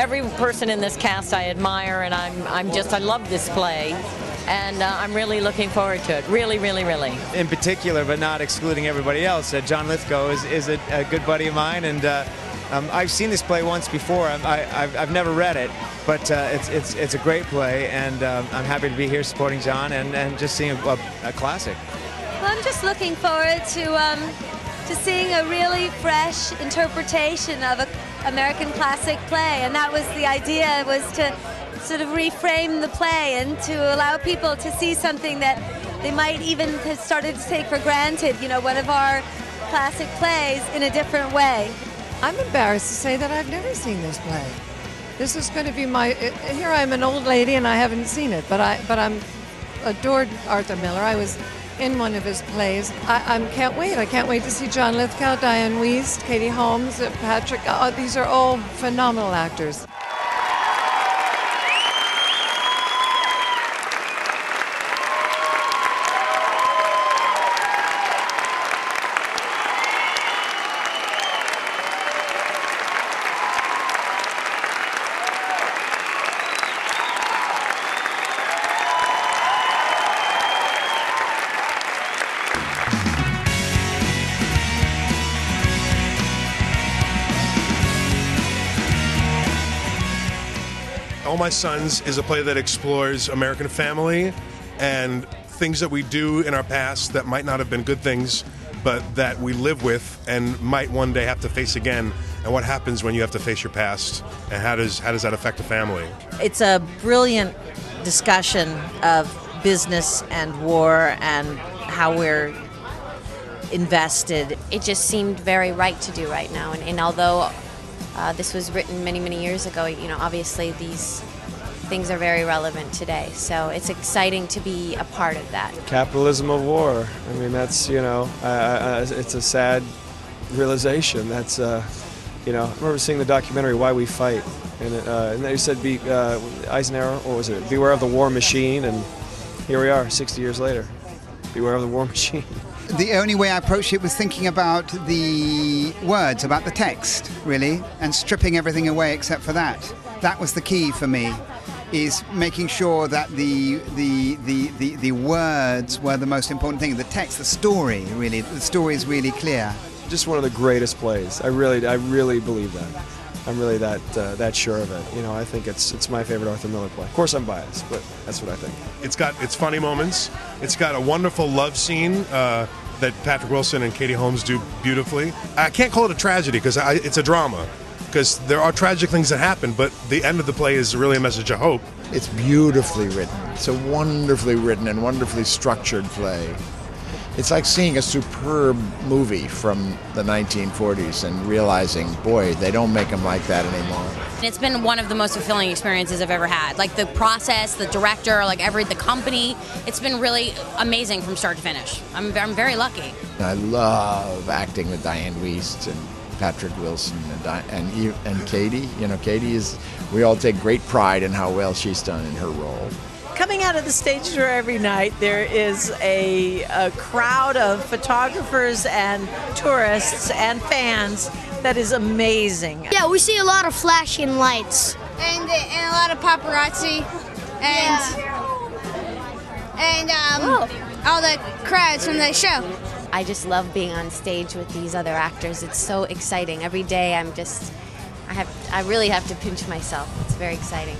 every person in this cast I admire, and I love this play. And I'm really looking forward to it. Really, really, really. In particular, but not excluding everybody else, John Lithgow is a good buddy of mine, and I've seen this play once before. I've never read it, but it's a great play, and I'm happy to be here supporting John and just seeing a classic. Well, I'm just looking forward to seeing a really fresh interpretation of an American classic play, and that was the idea, was to sort of reframe the play and to allow people to see something that they might even have started to take for granted, you know, one of our classic plays in a different way. I'm embarrassed to say that I've never seen this play. This is going to be here I'm an old lady and I haven't seen it, but I'm adored Arthur Miller. I was in one of his plays. I can't wait. I can't wait to see John Lithgow, Dianne Wiest, Katie Holmes, Patrick. These are all phenomenal actors. All My Sons is a play that explores American family and things that we do in our past that might not have been good things, but that we live with and might one day have to face again, and what happens when you have to face your past, and how does that affect a family. It's a brilliant discussion of business and war and how we're invested. It just seemed very right to do right now, and although this was written many, many years ago, you know, obviously these things are very relevant today. So it's exciting to be a part of that. Capitalism of war. I mean, that's, you know, it's a sad realization. That's, you know, I remember seeing the documentary Why We Fight, and they said, Eisenhower, what was it? Beware of the war machine, and here we are, 60 years later. Beware of the war machine. The only way I approached it was thinking about the words, about the text, really, and stripping everything away except for that. That was the key for me, is making sure that the words were the most important thing. The text, the story, really, the story is really clear. Just one of the greatest plays. I really believe that. I'm really that sure of it. You know, I think it's my favorite Arthur Miller play. Of course I'm biased, but that's what I think. It's got its funny moments. It's got a wonderful love scene that Patrick Wilson and Katie Holmes do beautifully. I can't call it a tragedy because it's a drama, because there are tragic things that happen, but the end of the play is really a message of hope. It's beautifully written. It's a wonderfully written and wonderfully structured play. It's like seeing a superb movie from the 1940s and realizing, boy, they don't make them like that anymore. It's been one of the most fulfilling experiences I've ever had. Like the process, the director, like the company, it's been really amazing from start to finish. I'm very lucky. I love acting with Dianne Wiest and Patrick Wilson and Katie. You know, Katie we all take great pride in how well she's done in her role. Coming out of the stage door every night, there is a crowd of photographers and tourists and fans that is amazing. Yeah, we see a lot of flashing lights. And a lot of paparazzi. And all the crowds from the show. I just love being on stage with these other actors. It's so exciting. Every day I really have to pinch myself. It's very exciting.